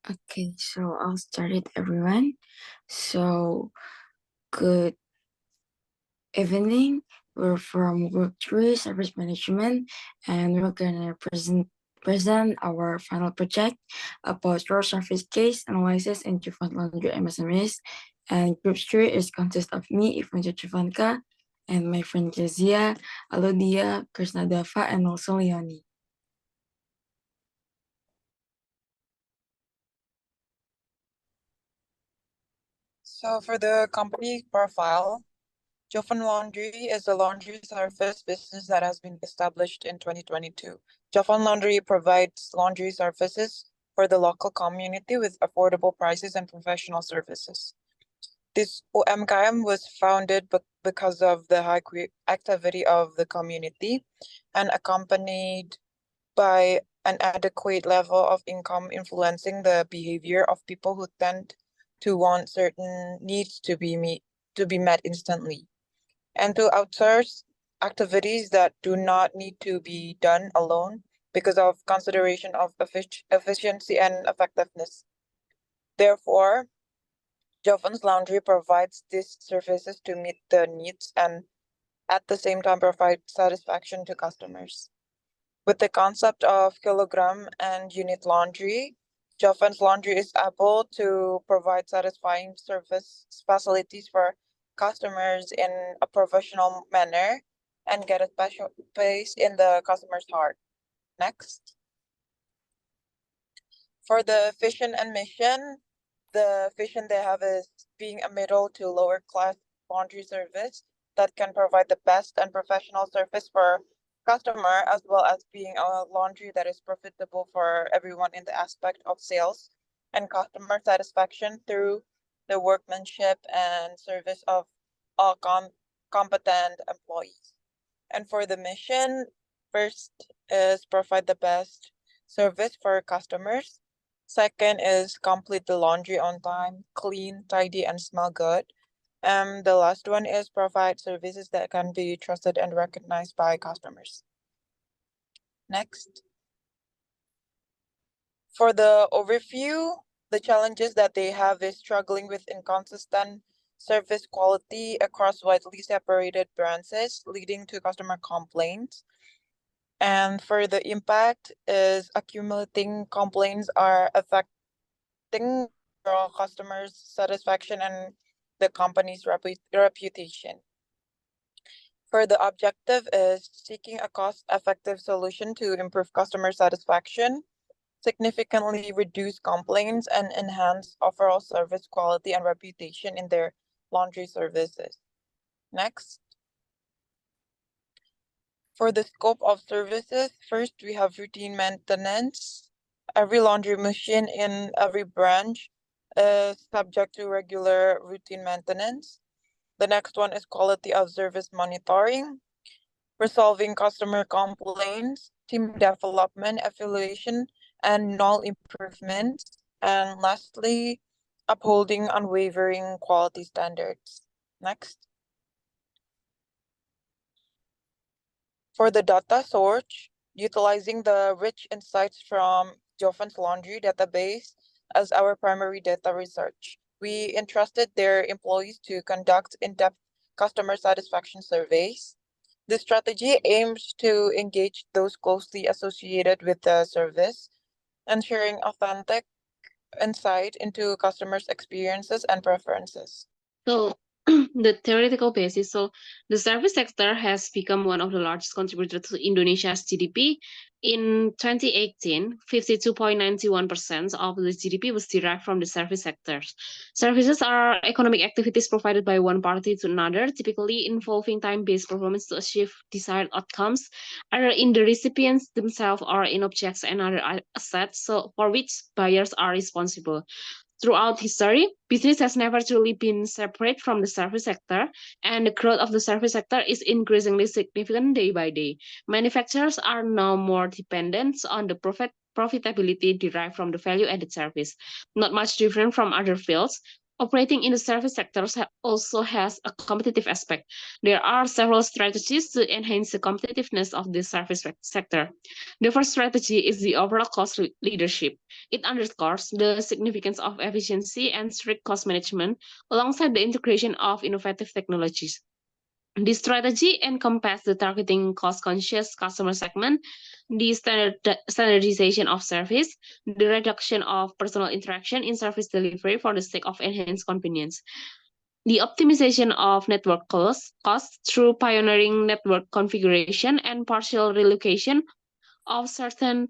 Okay, so I'll start it, everyone. So, good evening. We're from Group 3 Service Management, and we're gonna present our final project about short surface case analysis in Jovans Laundry MSMES. And Group 3 is consist of me, IVONNSYA JOVANCA, and my friend KEZIA, ALODIA, KRESNA DAFFA, and also LEONIE. So for the company profile, Jovans Laundry is a laundry service business that has been established in 2022. Jovans Laundry provides laundry services for the local community with affordable prices and professional services. This UMKM was founded because of the high activity of the community and accompanied by an adequate level of income influencing the behavior of people who tend to want certain needs to be met instantly, and to outsource activities that do not need to be done alone because of consideration of efficiency and effectiveness. Therefore, Jovans Laundry provides these services to meet the needs and at the same time provide satisfaction to customers. With the concept of kilogram and unit laundry, Jovans Laundry is able to provide satisfying service facilities for customers in a professional manner and get a special place in the customer's heart. Next. For the vision and mission, the vision they have is being a middle to lower class laundry service that can provide the best and professional service for customer, as well as being a laundry that is profitable for everyone in the aspect of sales and customer satisfaction through the workmanship and service of all competent employees. And for the mission, first is provide the best service for customers. Second is complete the laundry on time, clean, tidy, and smell good. The last one is provide services that can be trusted and recognized by customers. Next. For the overview, the challenges that they have is struggling with inconsistent service quality across widely separated branches, leading to customer complaints. And for the impact is accumulating complaints are affecting overall customers' satisfaction and the company's reputation. For the objective is seeking a cost-effective solution to improve customer satisfaction, significantly reduce complaints, and enhance overall service quality and reputation in their laundry services. Next. For the scope of services, first we have routine maintenance. Every laundry machine in every branch is subject to regular routine maintenance. The next one is quality of service monitoring, resolving customer complaints, team development, evaluation, and null improvements. And lastly, upholding unwavering quality standards. Next. For the data source, utilizing the rich insights from Jovans Laundry database as our primary data research, we entrusted their employees to conduct in-depth customer satisfaction surveys. This strategy aims to engage those closely associated with the service, ensuring authentic insight into customers' experiences and preferences. So the theoretical basis. So the service sector has become one of the largest contributors to Indonesia's GDP. In 2018, 52.91% of the GDP was derived from the service sector. Services are economic activities provided by one party to another, typically involving time-based performance to achieve desired outcomes, either in the recipients themselves or in objects and other assets, so for which buyers are responsible. Throughout history, business has never truly been separate from the service sector, and the growth of the service sector is increasingly significant day by day. Manufacturers are now more dependent on the profitability derived from the value-added service. Not much different from other fields, Operating in the service sectors also has a competitive aspect. There are several strategies to enhance the competitiveness of the service sector. The first strategy is the overall cost leadership. It underscores the significance of efficiency and strict cost management alongside the integration of innovative technologies. This strategy encompasses the targeting cost-conscious customer segment, the standardization of service, the reduction of personal interaction in service delivery for the sake of enhanced convenience, the optimization of network costs through pioneering network configuration and partial relocation of certain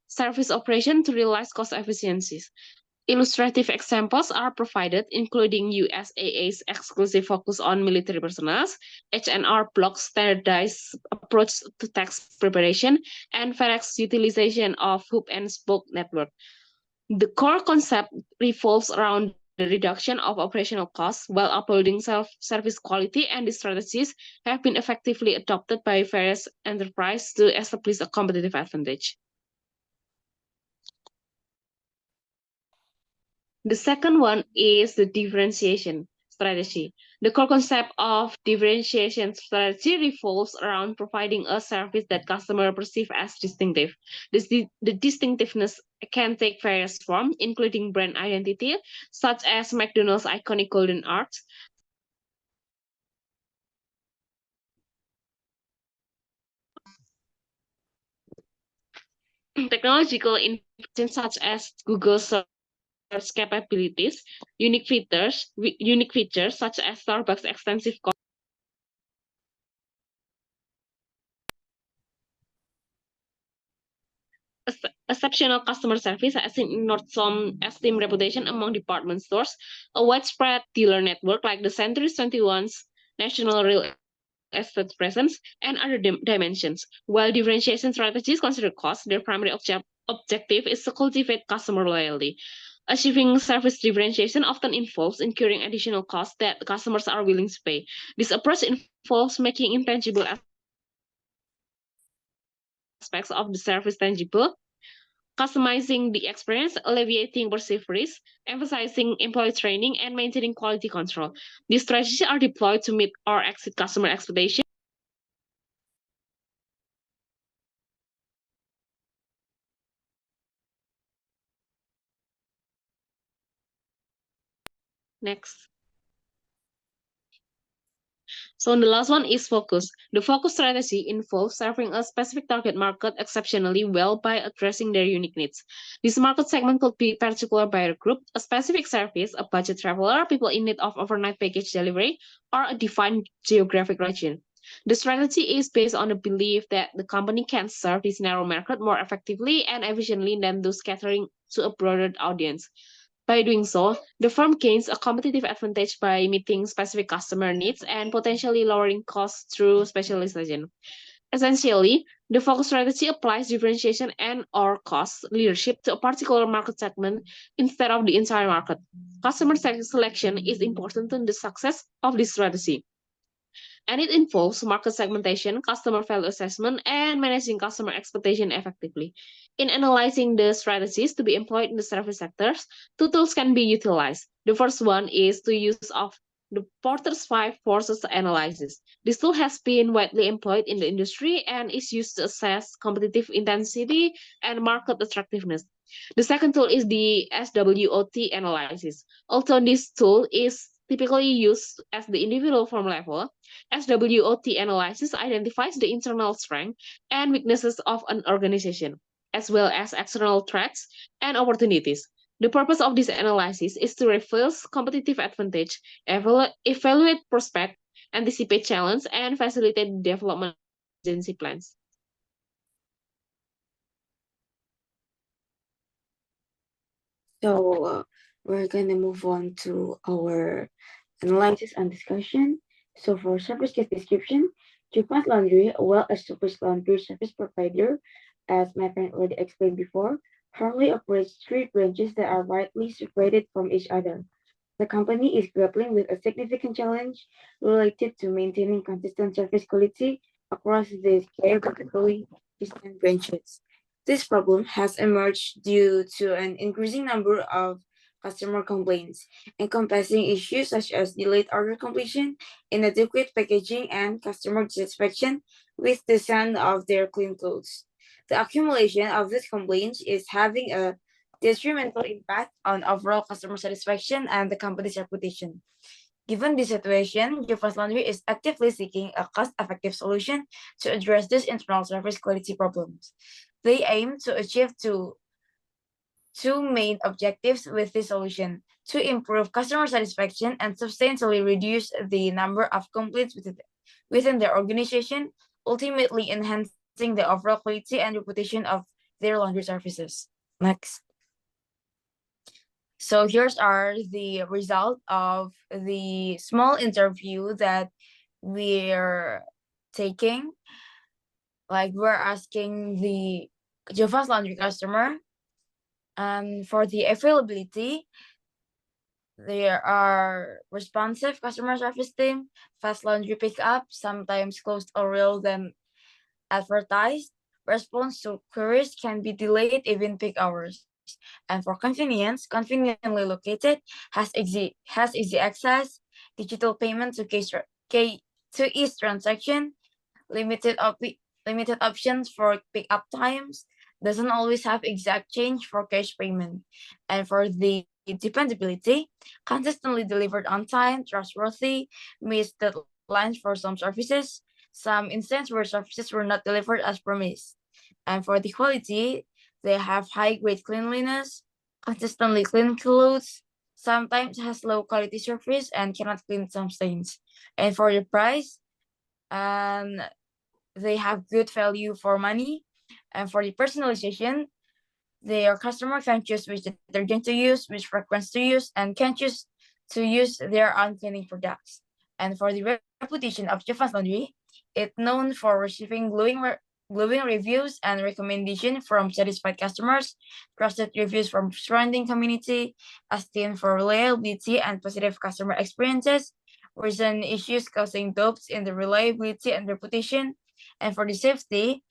service operation to realize cost efficiencies. Illustrative examples are provided, including USAA's exclusive focus on military personnel, HNR Block's standardized approach to tax preparation, and FedEx utilization of hub and spoke network. The core concept revolves around the reduction of operational costs while upholding service quality, and the strategies have been effectively adopted by various enterprises to establish a competitive advantage. The second one is the differentiation strategy. The core concept of differentiation strategy revolves around providing a service that customers perceive as distinctive. The distinctiveness can take various forms, including brand identity, such as McDonald's iconic golden arch, technological innovation such as Google search capabilities, unique features such as Starbucks extensive exceptional customer service, as in Nordstrom esteemed reputation among department stores, a widespread dealer network like the Century 21's national real estate presence, and other dimensions. While differentiation strategies consider cost, their primary objective is to cultivate customer loyalty. Achieving service differentiation often involves incurring additional costs that customers are willing to pay. This approach involves making intangible aspects of the service tangible, customizing the experience, alleviating perceived risk, emphasizing employee training, and maintaining quality control. These strategies are deployed to meet or exceed customer expectations. Next. So the last one is focus. The focus strategy involves serving a specific target market exceptionally well by addressing their unique needs. This market segment could be particular buyer group, a specific service, a budget traveler, people in need of overnight package delivery, or a defined geographic region. The strategy is based on the belief that the company can serve this narrow market more effectively and efficiently than those catering to a broader audience. By doing so, the firm gains a competitive advantage by meeting specific customer needs and potentially lowering costs through specialization. Essentially, the focus strategy applies differentiation and/or cost leadership to a particular market segment instead of the entire market. Customer selection is important to the success of this strategy, and it involves market segmentation, customer value assessment, and managing customer expectation effectively. In analyzing the strategies to be employed in the service sectors, two tools can be utilized. The first one is the use of the Porter's 5 forces analysis. This tool has been widely employed in the industry and is used to assess competitive intensity and market attractiveness. The second tool is the SWOT analysis. Although this tool is typically used at the individual firm level, SWOT analysis identifies the internal strengths and weaknesses of an organization, as well as external threats and opportunities. The purpose of this analysis is to reveal competitive advantage, evaluate prospect, anticipate challenge, and facilitate the development of agency plans. So we're going to move on to our analysis and discussion. So for service case description, Jovans Laundry, a well-established laundry service provider, as my friend already explained before, currently operates 3 branches that are widely separated from each other. The company is grappling with a significant challenge related to maintaining consistent service quality across these geographically distant branches. This problem has emerged due to an increasing number of customer complaints, encompassing issues such as delayed order completion, inadequate packaging, and customer dissatisfaction with the scent of their clean clothes. The accumulation of these complaints is having a detrimental impact on overall customer satisfaction and the company's reputation. Given this situation, Jovans Laundry is actively seeking a cost-effective solution to address these internal service quality problems. They aim to achieve two main objectives with this solution: to improve customer satisfaction and substantially reduce the number of complaints within their organization, ultimately enhancing the overall quality and reputation of their laundry services. Next. So here's are the result of the small interview that we're taking. Like, we're asking the Jovans Laundry customer, and for the availability, there are responsive customer service team, fast laundry pickup, sometimes closed earlier than advertised. Response to queries can be delayed even peak hours. And for convenience, conveniently located, has easy access, digital payment to each transaction, limited options for pickup times, doesn't always have exact change for cash payment. And for the dependability, consistently delivered on time, trustworthy, missed deadlines for some services, some instances where services were not delivered as promised. And for the quality, they have high-grade cleanliness, consistently clean clothes, sometimes has low-quality surface and cannot clean some stains. And for the price, they have good value for money. And for the personalization, their customer can choose which detergent to use, which fragrance to use, and can choose to use their own cleaning products. And for the reputation of Jovans Laundry, it's known for receiving glowing reviews and recommendation from satisfied customers, trusted reviews from surrounding community, esteemed for reliability and positive customer experiences, recent issues causing doubts in the reliability and reputation. And for the safety,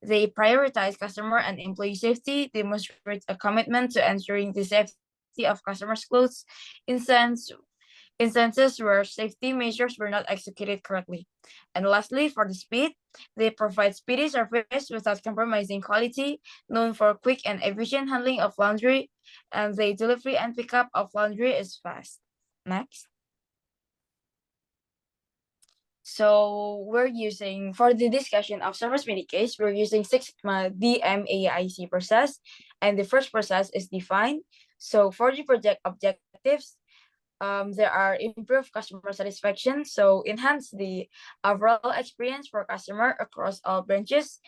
they prioritize customer and employee safety, demonstrate a commitment to ensuring the safety of customers' clothes, instances where safety measures were not executed correctly. And lastly, for the speed, they provide speedy service without compromising quality, known for quick and efficient handling of laundry, and the delivery and pickup of laundry is fast. Next. So we're using, for the discussion of service mini case, we're using 6 Sigma DMAIC process, and the first process is defined. So for the project objectives, there are improved customer satisfaction, so enhance the overall experience for customer across all branches,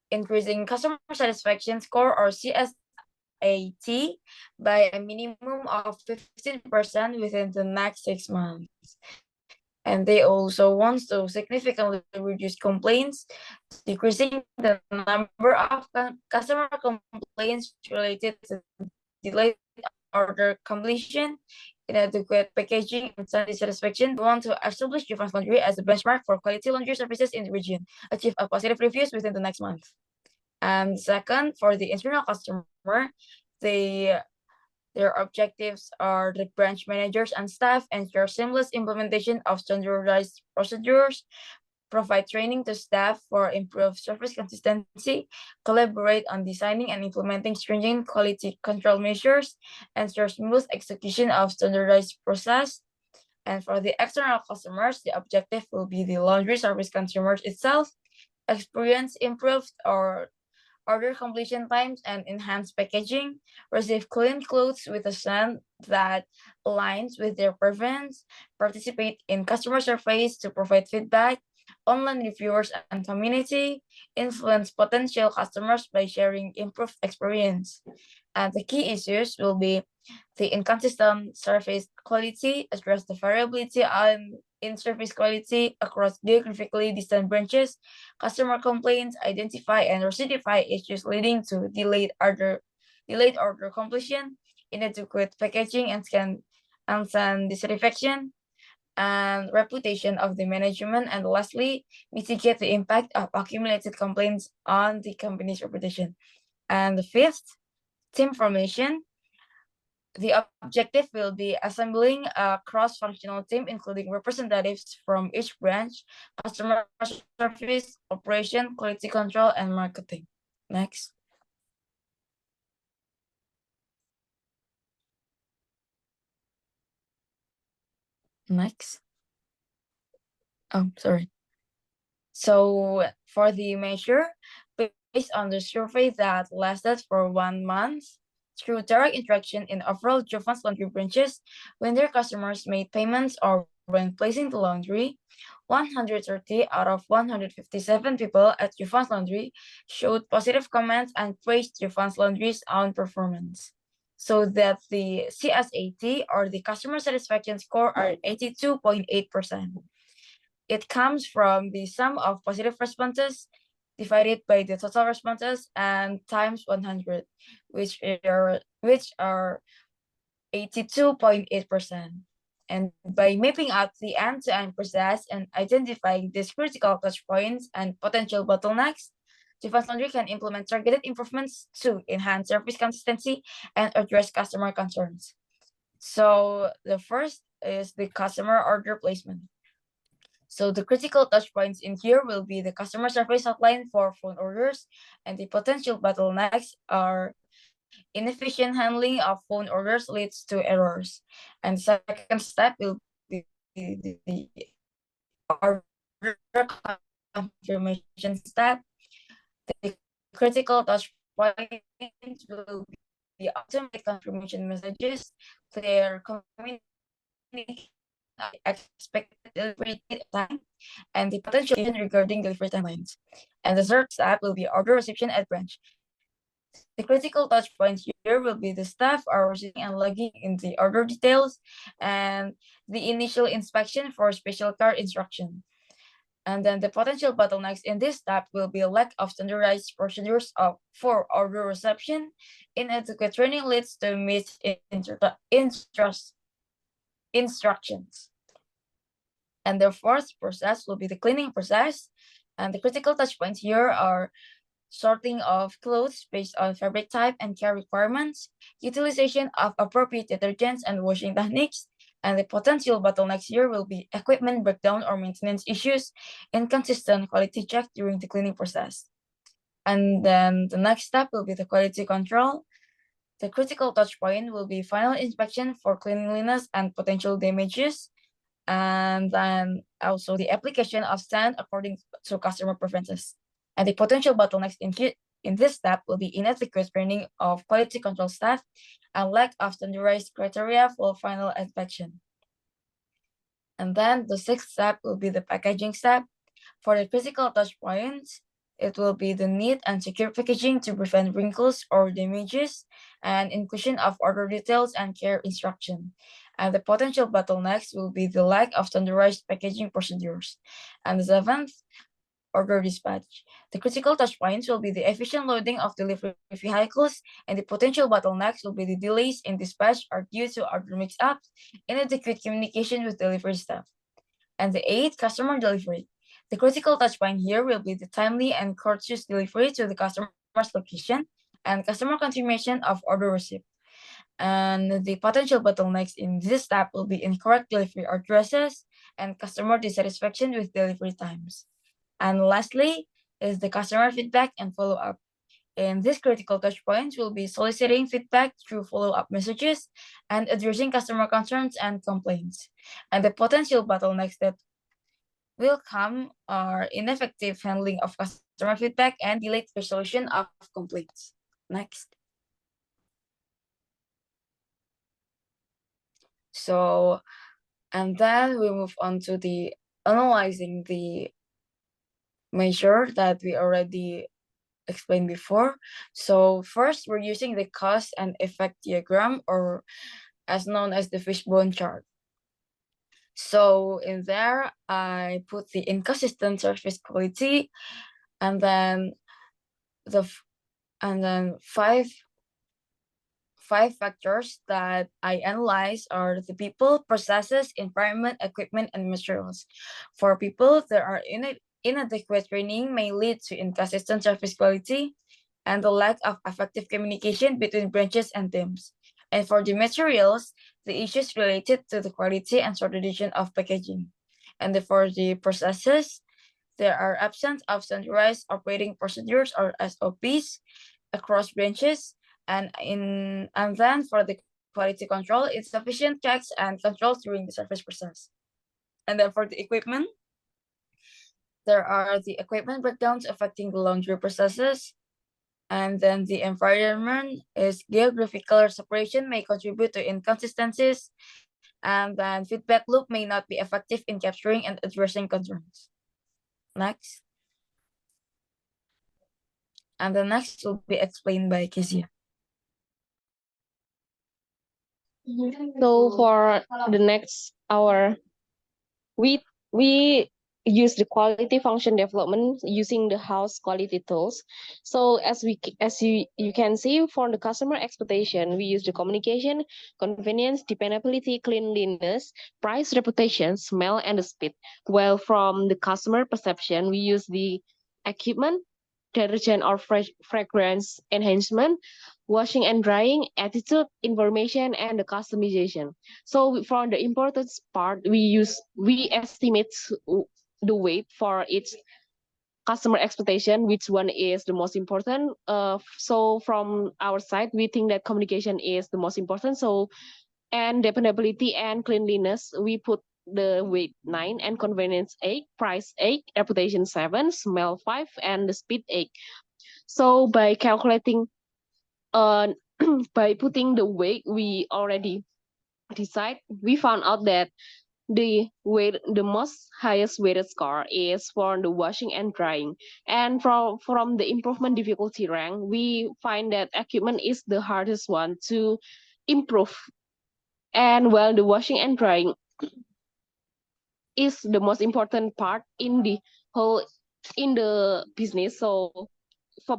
increasing customer satisfaction score or CSAT by a minimum of 15% within the next 6 months. And they also want to significantly reduce complaints, decreasing the number of customer complaints related to delayed order completion, inadequate packaging, and dissatisfaction. We want to establish Jovans Laundry as a benchmark for quality laundry services in the region, achieve a positive reviews within the next month. And second, for the internal customer, their objectives are the branch managers and staff ensure seamless implementation of standardized procedures, provide training to staff for improved service consistency, collaborate on designing and implementing stringent quality control measures, ensure smooth execution of standardized process. And for the external customers, the objective will be the laundry service consumers itself, experience improved or order completion times and enhanced packaging, receive clean clothes with a scent that aligns with their preference, participate in customer surveys to provide feedback, online reviewers and community, influence potential customers by sharing improved experience. And the key issues will be the inconsistent service quality, address the variability in service quality across geographically distant branches, customer complaints, identify and recidify issues leading to delayed order completion, inadequate packaging and dissatisfaction, and reputation of the management, and lastly, mitigate the impact of accumulated complaints on the company's reputation. And the fifth, team formation. The objective will be assembling a cross-functional team, including representatives from each branch, customer service, operation, quality control, and marketing. Next. Next. Oh, sorry. So for the measure, based on the survey that lasted for 1 month, through direct interaction in overall Jovans Laundry branches, when their customers made payments or when placing the laundry, 130 out of 157 people at Jovans Laundry showed positive comments and praised Jovans Laundry's own performance. So that the CSAT, or the customer satisfaction score, are 82.8%. It comes from the sum of positive responses divided by the total responses and times 100, which are 82.8%. And by mapping out the end-to-end process and identifying these critical touch points and potential bottlenecks, Jovans Laundry can implement targeted improvements to enhance service consistency and address customer concerns. So the first is the customer order placement. So the critical touch points in here will be the customer service hotline for phone orders, and the potential bottlenecks are inefficient handling of phone orders leads to errors. And second step will be the order confirmation step. The critical touch points will be automatic confirmation messages, clear communication, expected delivery time, and the potential regarding delivery timelines. And the third step will be order reception at branch. The critical touch points here will be the staff are receiving and logging in the order details and the initial inspection for special card instruction. And then the potential bottlenecks in this step will be a lack of standardized procedures for order reception. Inadequate training leads to instructions. And the fourth process will be the cleaning process. And the critical touch points here are sorting of clothes based on fabric type and care requirements, utilization of appropriate detergents and washing techniques, and the potential bottlenecks here will be equipment breakdown or maintenance issues, inconsistent quality check during the cleaning process. And then the next step will be the quality control. The critical touch point will be final inspection for cleanliness and potential damages, and then also the application of stand according to customer preferences. And the potential bottlenecks in this step will be inadequate training of quality control staff and lack of standardized criteria for final inspection. And then the sixth step will be the packaging step. For the critical touch points, it will be the neat and secure packaging to prevent wrinkles or damages, and inclusion of order details and care instruction. And the potential bottlenecks will be the lack of standardized packaging procedures. And the seventh, order dispatch. The critical touch points will be the efficient loading of delivery vehicles, and the potential bottlenecks will be the delays in dispatch are due to order mix-ups, inadequate communication with delivery staff. And the eighth, customer delivery. The critical touch point here will be the timely and courteous delivery to the customer's location and customer confirmation of order received. And the potential bottlenecks in this step will be incorrect delivery addresses and customer dissatisfaction with delivery times. And lastly is the customer feedback and follow-up. And these critical touch points will be soliciting feedback through follow-up messages and addressing customer concerns and complaints. And the potential bottlenecks that will come are ineffective handling of customer feedback and delayed resolution of complaints. Next. So, and then we move on to the analyzing the measure that we already explained before. So first, we're using the cause and effect diagram, or as known as the fishbone chart. So in there, I put the inconsistent service quality, and then five factors that I analyze are the people, processes, environment, equipment, and materials. For people, there are inadequate training may lead to inconsistent service quality and the lack of effective communication between branches and teams. And for the materials, the issues related to the quality and standardization of packaging. And for the processes, there are absence of standardized operating procedures or SOPs across branches. And then for the quality control, insufficient checks and controls during the service process. And then for the equipment, there are the equipment breakdowns affecting the laundry processes. And then the environment is geographical separation may contribute to inconsistencies. And then feedback loop may not be effective in capturing and addressing concerns. Next. And the next will be explained by KEZIA. So for the next hour, we use the quality function development using the house quality tools. So as you can see, for the customer expectation, we use the communication, convenience, dependability, cleanliness, price, reputation, smell, and the speed. While from the customer perception, we use the equipment, detergent or fragrance enhancement, washing and drying, attitude, information, and the customization. So for the importance part, we estimate the weight for each customer expectation, which one is the most important. So from our side, we think that communication is the most important. So and dependability and cleanliness, we put the weight 9 and convenience 8, price 8, reputation 7, smell 5, and the speed 8. So by calculating, by putting the weight we already decide, we found out that the most highest weighted score is for the washing and drying. And from the improvement difficulty rank, we find that equipment is the hardest one to improve. And while the washing and drying is the most important part in the business. So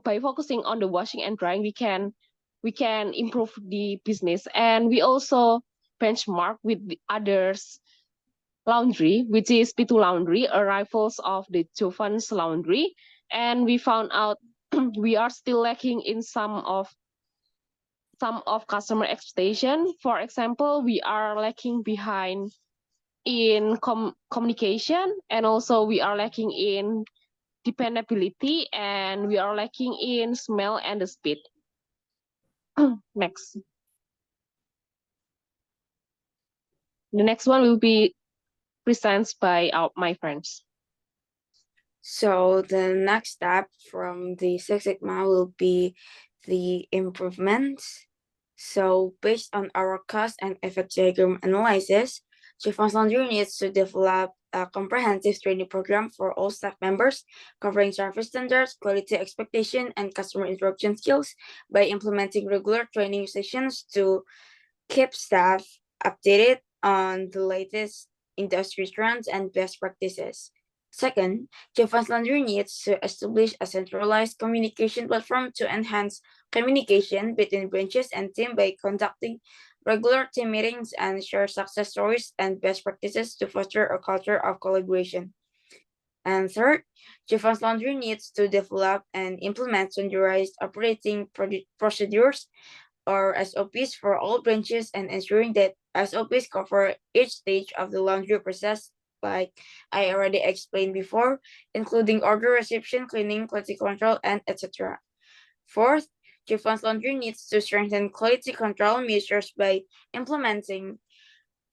by focusing on the washing and drying, we can improve the business. And we also benchmark with the others laundry, which is P2 Laundry, a rivals of the Jovans Laundry. And we found out we are still lacking in some of customer expectation. For example, we are lacking behind in communication, and also we are lacking in dependability, and we are lacking in smell and the speed. Next. The next one will be presented by my friends. So the next step from the Six Sigma will be the improvements. So based on our cost and effect diagram analysis, Jovans Laundry needs to develop a comprehensive training program for all staff members, covering service standards, quality expectation, and customer interaction skills by implementing regular training sessions to keep staff updated on the latest industry trends and best practices. Second, Jovans Laundry needs to establish a centralized communication platform to enhance communication between branches and team by conducting regular team meetings and share success stories and best practices to foster a culture of collaboration. And third, Jovans Laundry needs to develop and implement standardized operating procedures or SOPs for all branches and ensuring that SOPs cover each stage of the laundry process, like I already explained before, including order reception, cleaning, quality control, and etc. Fourth, Jovans Laundry needs to strengthen quality control measures by implementing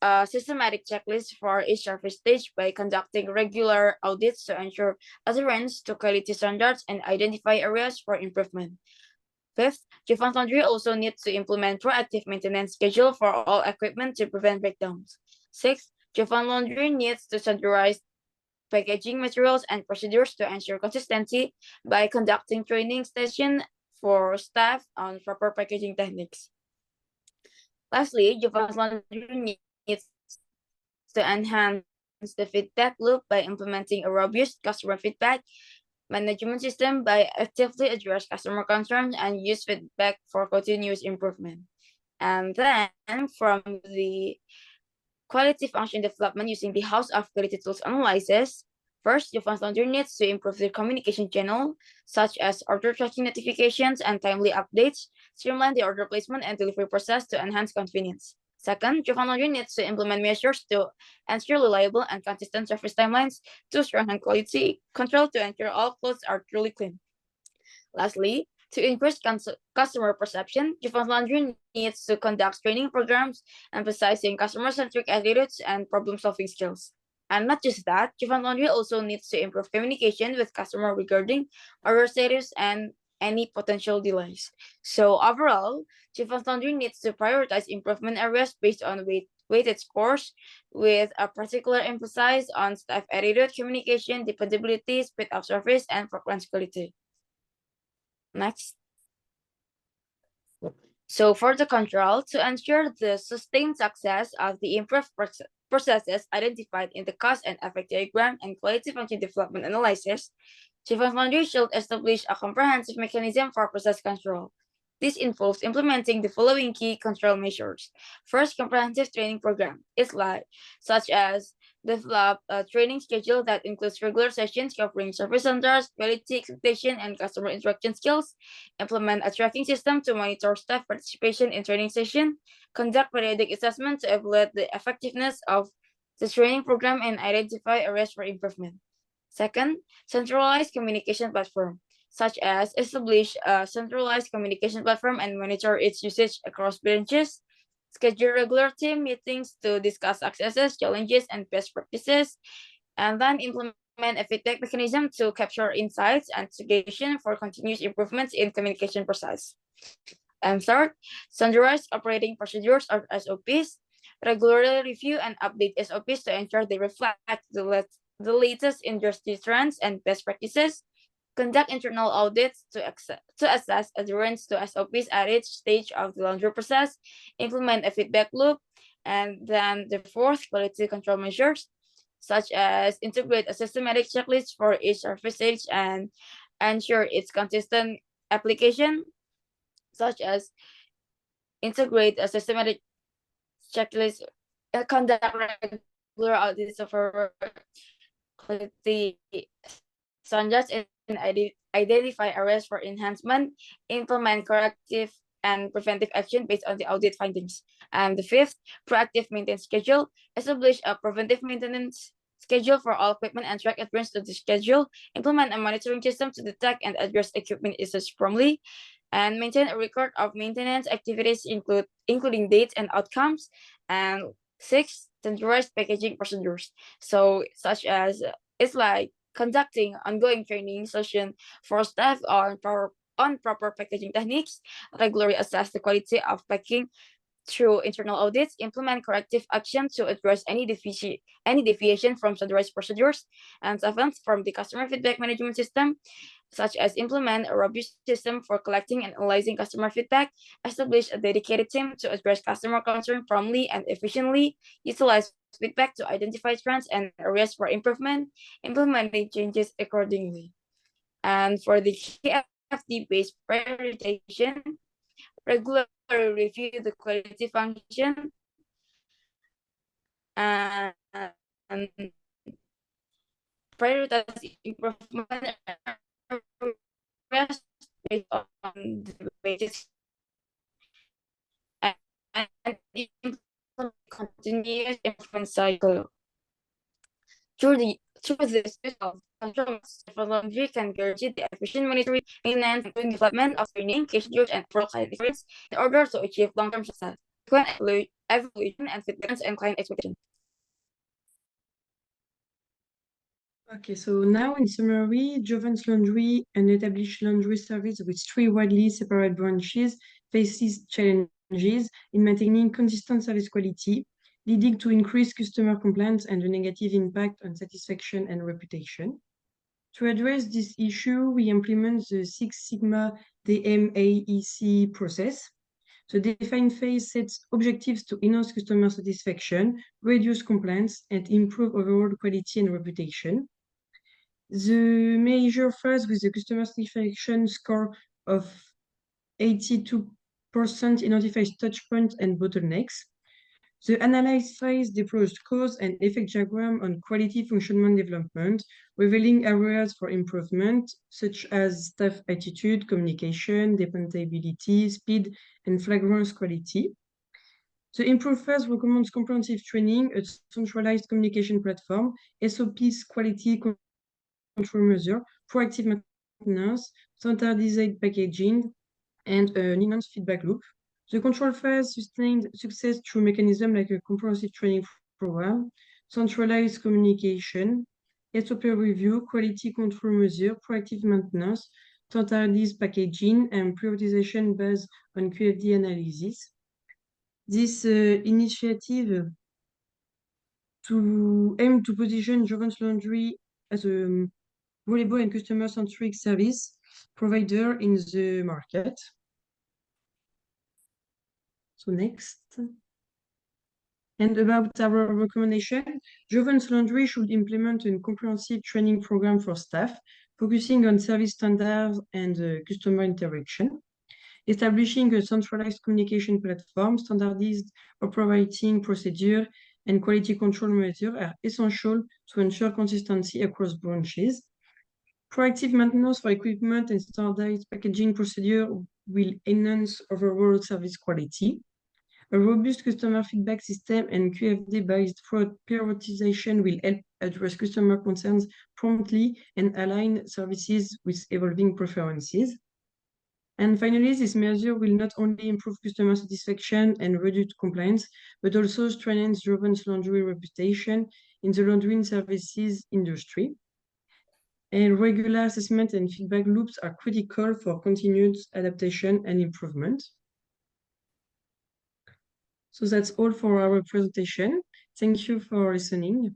a systematic checklist for each service stage by conducting regular audits to ensure adherence to quality standards and identify areas for improvement. Fifth, Jovans Laundry also needs to implement proactive maintenance schedule for all equipment to prevent breakdowns. Sixth, Jovans Laundry needs to standardize packaging materials and procedures to ensure consistency by conducting training sessions for staff on proper packaging techniques. Lastly, Jovans Laundry needs to enhance the feedback loop by implementing a robust customer feedback management system by actively address customer concerns and use feedback for continuous improvement. And then from the quality function development using the House of Quality Tools analysis, First, Jovans Laundry needs to improve their communication channel, such as order tracking notifications and timely updates, streamline the order placement and delivery process to enhance convenience. Second, Jovans Laundry needs to implement measures to ensure reliable and consistent service timelines to strengthen quality control to ensure all clothes are truly clean. Lastly, to increase customer perception, Jovans Laundry needs to conduct training programs emphasizing customer-centric attitudes and problem-solving skills. And not just that, Jovans Laundry also needs to improve communication with customer regarding order status and any potential delays. So overall, Jovans Laundry needs to prioritize improvement areas based on weighted scores, with a particular emphasis on staff attitude, communication, dependability, speed of service, and frequency quality. Next. So for the control, to ensure the sustained success of the improved processes identified in the cost and effect diagram and quality function development analysis, Jovans Laundry should establish a comprehensive mechanism for process control. This involves implementing the following key control measures. First, comprehensive training program such as develop a training schedule that includes regular sessions covering service standards, quality expectation, and customer interaction skills. Implement a tracking system to monitor staff participation in training session. Conduct periodic assessment to evaluate the effectiveness of the training program and identify areas for improvement. Second, centralized communication platform, such as establish a centralized communication platform and monitor its usage across branches. Schedule regular team meetings to discuss successes, challenges, and best practices, and then implement a feedback mechanism to capture insights and suggestions for continuous improvements in communication process. And third, standardized operating procedures or SOPs. Regularly review and update SOPs to ensure they reflect the latest industry trends and best practices. Conduct internal audits to assess adherence to SOPs at each stage of the laundry process. Implement a feedback loop. And then the fourth, quality control measures, such as integrate a systematic checklist for each service stage and ensure its consistent application, such as integrate a systematic checklist, conduct regular audits of quality standards, and identify areas for enhancement, implement corrective and preventive action based on the audit findings. And the fifth, proactive maintenance schedule, establish a preventive maintenance schedule for all equipment and track adherence to the schedule, implement a monitoring system to detect and address equipment issues promptly, and maintain a record of maintenance activities including dates and outcomes. And six, standardized packaging procedures. So such as it's like conducting ongoing training session for staff on proper packaging techniques, regularly assess the quality of packing through internal audits, implement corrective action to address any deviation from standardized procedures, and seventh, from the customer feedback management system, such as implement a robust system for collecting and analyzing customer feedback, establish a dedicated team to address customer concern promptly and efficiently, utilize feedback to identify trends and areas for improvement, implementing changes accordingly. And for the KFD-based prioritization, regularly review the quality function and prioritize improvement based on the basis and implement continuous improvement cycle. Through this use of control, laundry can guarantee the efficient monitoring, maintenance, and development of training, procedures, and product experience in order to achieve long-term success, evaluation, and feedback and client expectations. Okay, so now in summary, Jovans Laundry, an established laundry service with 3 widely separate branches, faces challenges in maintaining consistent service quality, leading to increased customer complaints and a negative impact on satisfaction and reputation. To address this issue, we implement the Six Sigma DMAEC process. The defined phase sets objectives to enhance customer satisfaction, reduce complaints, and improve overall quality and reputation. The measure phase with the customer satisfaction score of 82% identifies touch points and bottlenecks. The analyze phase deploys cause and effect diagram on quality functionment development, revealing areas for improvement, such as staff attitude, communication, dependability, speed, and flagrance quality. The improve phase recommends comprehensive training, a centralized communication platform, SOPs, quality control measure, proactive maintenance, standardized packaging, and an enhanced feedback loop. The control phase sustained success through mechanisms like a comprehensive training program, centralized communication, SOP review, quality control measure, proactive maintenance, standardized packaging, and prioritization based on QFD analysis. This initiative to aim to position Jovans Laundry as a reliable and customer-centric service provider in the market. So next. And about our recommendation, Jovans Laundry should implement a comprehensive training program for staff, focusing on service standards and customer interaction. Establishing a centralized communication platform, standardized operating procedure, and quality control measures are essential to ensure consistency across branches. Proactive maintenance for equipment and standardized packaging procedure will enhance overall service quality. A robust customer feedback system and QFD-based prioritization will help address customer concerns promptly and align services with evolving preferences. And finally, this measure will not only improve customer satisfaction and reduce complaints, but also strengthen Jovans Laundry reputation in the laundry services industry. And regular assessment and feedback loops are critical for continued adaptation and improvement. So that's all for our presentation. Thank you for listening.